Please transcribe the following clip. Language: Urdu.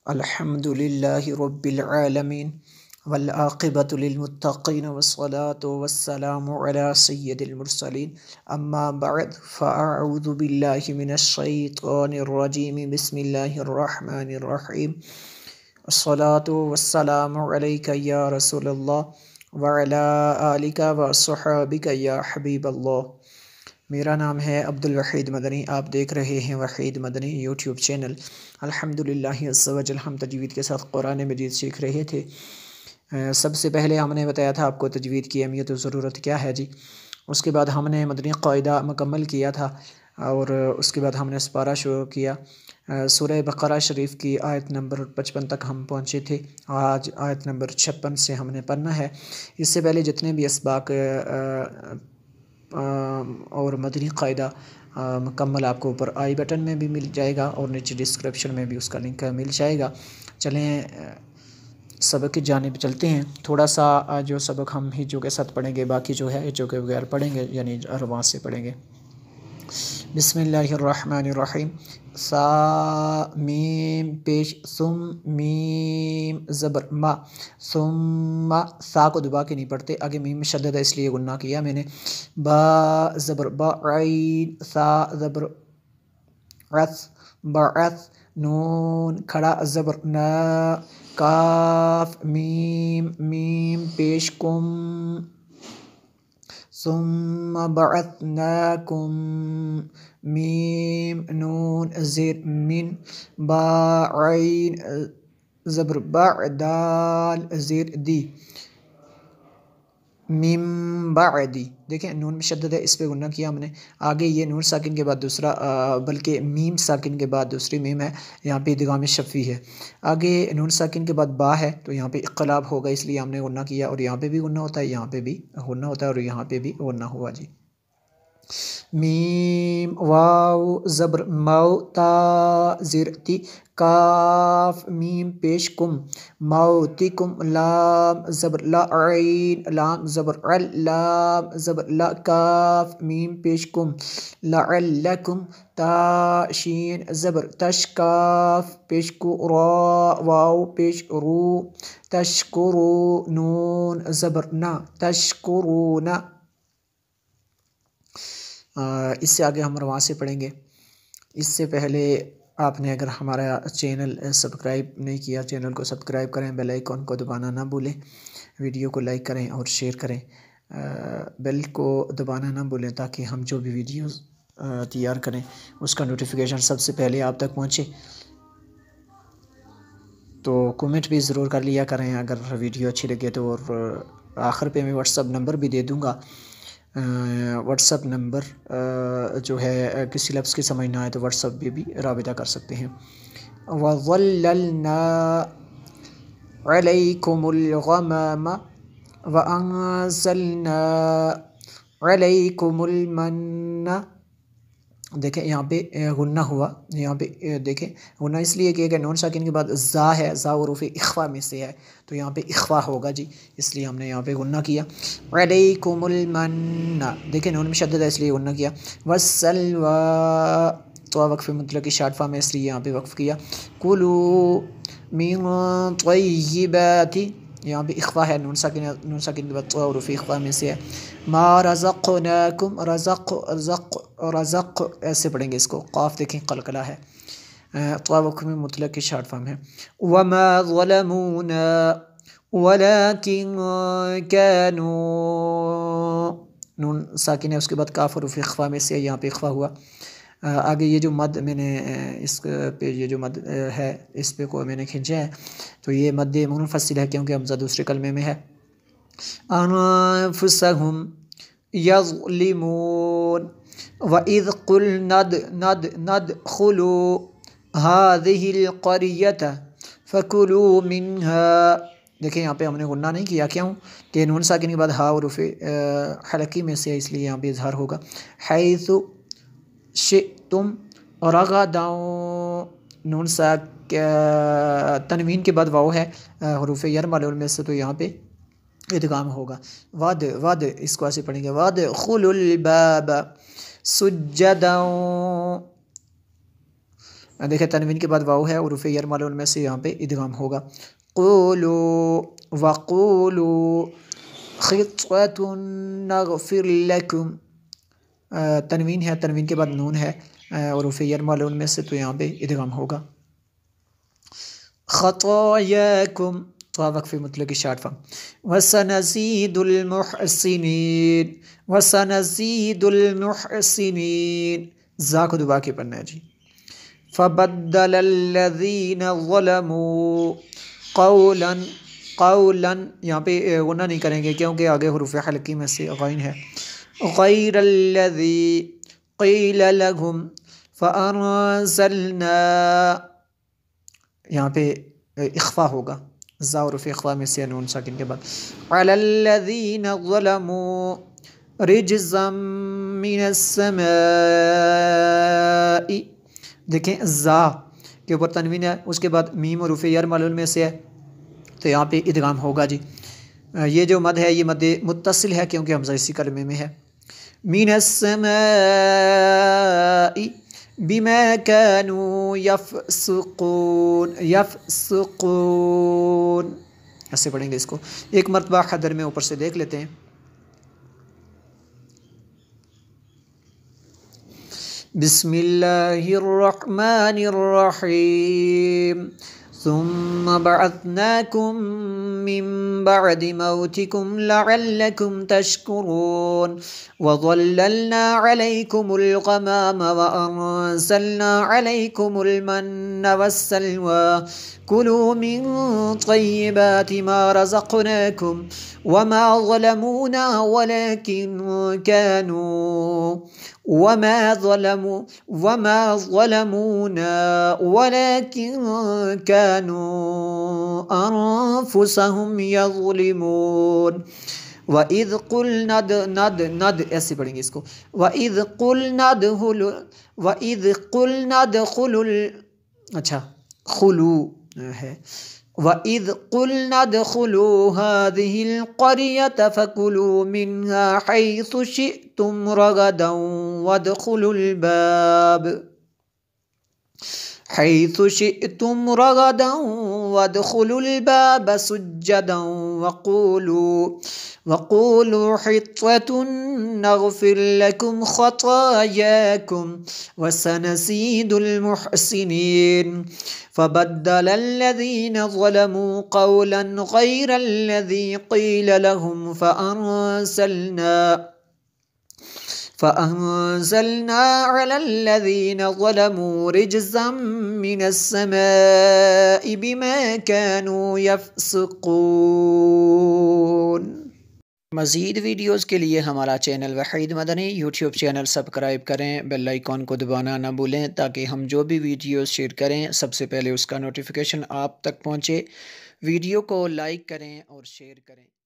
الحمدللہ رب العالمین والعاقبۃ للمتقین والصلاة والسلام علی سید المرسلین اما بعد فاعوذ باللہ من الشیطان الرجیم بسم اللہ الرحمن الرحیم الصلاة والسلام علیک یا رسول اللہ وعلی آلک وصحابک یا حبیب اللہ۔ میرا نام ہے عبدالوحید مدنی، آپ دیکھ رہے ہیں وحید مدنی یوٹیوب چینل۔ الحمدللہ عز و جل ہم تجوید کے ساتھ قرآن مجید سیکھ رہے تھے۔ سب سے پہلے ہم نے بتایا تھا آپ کو تجوید کی اہمیت و ضرورت کیا ہے جی۔ اس کے بعد ہم نے مدنی قاعدہ مکمل کیا تھا اور اس کے بعد ہم نے سپارہ شروع کیا۔ سورہ بقرہ شریف کی آیت نمبر 55 تک ہم پہنچے تھے، آج آیت نمبر 56 سے ہم نے پڑھنا ہے۔ اس سے پہلے جتنے بھی اسباق اور مدنی قاعدہ مکمل آپ کو اوپر آئی بٹن میں بھی مل جائے گا اور نیچے ڈسکرپشن میں بھی اس کا لنک مل جائے گا۔ چلیں سبق کی جانب چلتے ہیں۔ تھوڑا سا جو سبق ہم ہجو کے ساتھ پڑھیں گے، باقی جو ہے ہجو کے بغیر پڑھیں گے، یعنی رواں سے پڑھیں گے۔ بسم اللہ الرحمن الرحیم۔ سا میم پیش ثم میم زبر ما ثم، سا کو دبا کے نہیں پڑھتے، آگے میم شدد ہے اس لیے غنہ کیا میں نے۔ با زبر با عین، سا زبر عث بعث، نون کھڑا زبر نا، کاف میم میم پیش کم، ثم بعثناکم، میم نون زیر من، با عین زبر با دال زیر دی، من بعدی۔ دیکھیں نون میں شدد ہے، اس پہ غنہ کیا ہم نے۔ آگے یہ نون ساکن کے بعد دوسرا بلکہ میم ساکن کے بعد دوسری میم ہے، یہاں پہ ادغام شفوی ہے۔ آگے نون ساکن کے بعد با ہے تو یہاں پہ اقلاب ہوگا، اس لیے ہم نے غنہ کیا، اور یہاں پہ بھی غنہ ہوتا ہے، یہاں پہ بھی غنہ ہوتا ہے، اور یہاں پہ بھی غنہ ہوا جی۔ میم واو زبر مو، تا زیر تی، کاف میم پیش کم، موتکم، لام زبر لا عین، لام زبر عل، لام زبر لا، کاف میم پیش کم، لعلکم، تا شین زبر تش، کاف پیش کو، را واو پیش رو، تشکرو، نون زبر نا، تشکرون۔ اس سے آگے ہم رواں سے پڑھیں گے۔ اس سے پہلے آپ نے اگر ہمارا چینل سبسکرائب نہیں کیا، چینل کو سبسکرائب کریں، بیل آئیکن کو دبانا نہ بھولیں، ویڈیو کو لائک کریں اور شیئر کریں، بیل کو دبانا نہ بھولیں تاکہ ہم جو بھی ویڈیوز تیار کریں اس کا نوٹیفیکیشن سب سے پہلے آپ تک پہنچے۔ تو کومنٹ بھی ضرور کر لیا کریں اگر ویڈیو اچھی لگے تو، اور آخر پہ میں واٹس ایپ نمبر بھی دے دوں گا۔ واٹس ایپ نمبر جو ہے کسی لفظ کی سمجھ نہ آئے تو واٹس ایپ پہ بھی رابطہ کر سکتے ہیں۔ وَظَلَّلْنَا عَلَيْكُمُ الْغَمَامَ وَأَنزَلْنَا عَلَيْكُمُ الْمَنَّ۔ دیکھیں یہاں پہ غنہ ہوا، یہاں پہ دیکھیں غنہ اس لیے کہ نون ساکن کے بعد زا ہے، زا حروف اخفا میں سے ہے تو یہاں پہ اخفا ہوگا جی، اس لیے ہم نے یہاں پہ غنہ کیا۔ علیکم المن، دیکھیں نون میں شدد ہے اس لیے غنہ کیا۔ والسلوى، تو وقف مطلق کی شارٹ فارم ہے اس لیے یہاں پہ وقف کیا۔ کلو من طیبات، یہاں پہ اخفا ہے، نون ساکن کے بعد حروف اخفا میں سے ہے۔ ما رزقناکم، رزق رزق رزق ایسے پڑھیں گے اس کو، قاف دیکھیں قلقلہ ہے، تو وقف مطلق کی شارٹ فارم ہے۔ وما ظلمونا ولكن كانوا، نون ساکن ہے اس کے بعد کاف حروف اخفا میں سے، یہاں پہ اخفا ہوا۔ آگے یہ جو مد میں نے اس پہ یہ جو مد ہے اس پہ کو میں نے کھینچا ہے تو یہ مد منفصل ہے کیونکہ حمزہ دوسرے کلمے میں ہے۔ انفسہم یظلمون، وَإِذْ قُلْنَا ادْخُلُوا هَٰذِهِ الْقَرْيَةَ فَكُلُوا مِنْهَا، دیکھیں یہاں پہ ہم نے غنہ نہیں کیا، کیوں کہ نون ساکن کے بعد ہا حروف حلقی میں سے اس لیے یہاں پہ اظہار ہوگا۔ حیث شئتم رغدا، نون تنوین کے بعد واو ہے حروف یرملون میں سے تو یہاں پہ ادغام ہوگا۔ ود اس کو ایسے پڑھیں گے، وادخلوا الباب سجدا، دیکھیں تنوین کے بعد واو ہے، حروف یرمل ان میں سے یہاں پہ ادغام ہوگا۔ قولو وقولو خطوۃ نغفر لکم، تنوین ہے، تنوین کے بعد نون ہے، حروف یرمل ان میں سے، تو یہاں پہ ادغام ہوگا۔ خطایاکم، تو وقف مطلق شارٹ فارم، وسنزید المحسنین، وسنزید المحسنین، زا کو دبا کے پڑھنا ہے جی۔ فبدل الذین ظلموا قولا، قولا یہاں پہ غنہ نہیں کریں گے کیونکہ آگے حروف حلقی میں سے غین ہے۔ غیر الذی قیل لهم فانزلنا، یہاں پہ اخفا ہوگا، زا حروف اخفا میں سے، نون ساکن کے بعد۔ علی الذین ظلموا رجزا من السماء، دیکھیں زا کے اوپر تنوین ہے، اس کے بعد میم حروف یرمل میں سے ہے، تو یہاں پہ ادغام ہوگا جی۔ یہ جو مد ہے یہ مد متصل ہے کیونکہ حمزہ اسی کلمے میں ہے۔ من السماء بما كانوا يفسقون، یفسقون ایسے پڑھیں گے اس کو، ایک مرتبہ حدر میں اوپر سے دیکھ لیتے ہیں۔ بسم اللہ الرحمن الرحیم، ثم بعثناكم من بعد موتكم لعلكم تشكرون، وظللنا عليكم الغمام وأنزلنا عليكم المن والسلوى، كلوا من طيبات ما رزقناكم وما ظلمونا ولكن كانوا وما ظلمونا ولكن كانوا أنفسهم يظلمون۔ وَإِذْ قُلْنَا ند ایسے پڑھیں گے اس کو، وَإِذْ قُلْنَا اچھا خلو ہے، وَإِذْ قُلْنَا ادْخُلُوا هَٰذِهِ الْقَرْيَةَ فَكُلُوا مِنْهَا حَيْثُ شِئْتُمْ رَغَدًا وَادْخُلُوا الْبَابَ حيث شئتم رغدا وادخلوا الباب سجدا وقولوا حطة نغفر لكم خطاياكم وسنزيد المحسنين، فبدل الذين ظلموا قولا غير الذي قيل لهم فأنزلنا على الذين ظلموا رجزا من السماء بما كانوا يفسقون۔ مزید ویڈیوز کے لیے ہمارا چینل وحید مدنی یوٹیوب چینل سبسکرائب کریں، بیل آئیکن کو دبانا نہ بھولیں تاکہ ہم جو بھی ویڈیوز شیئر کریں سب سے پہلے اس کا نوٹیفیکیشن آپ تک پہنچے۔ ویڈیو کو لائک کریں اور شیئر کریں۔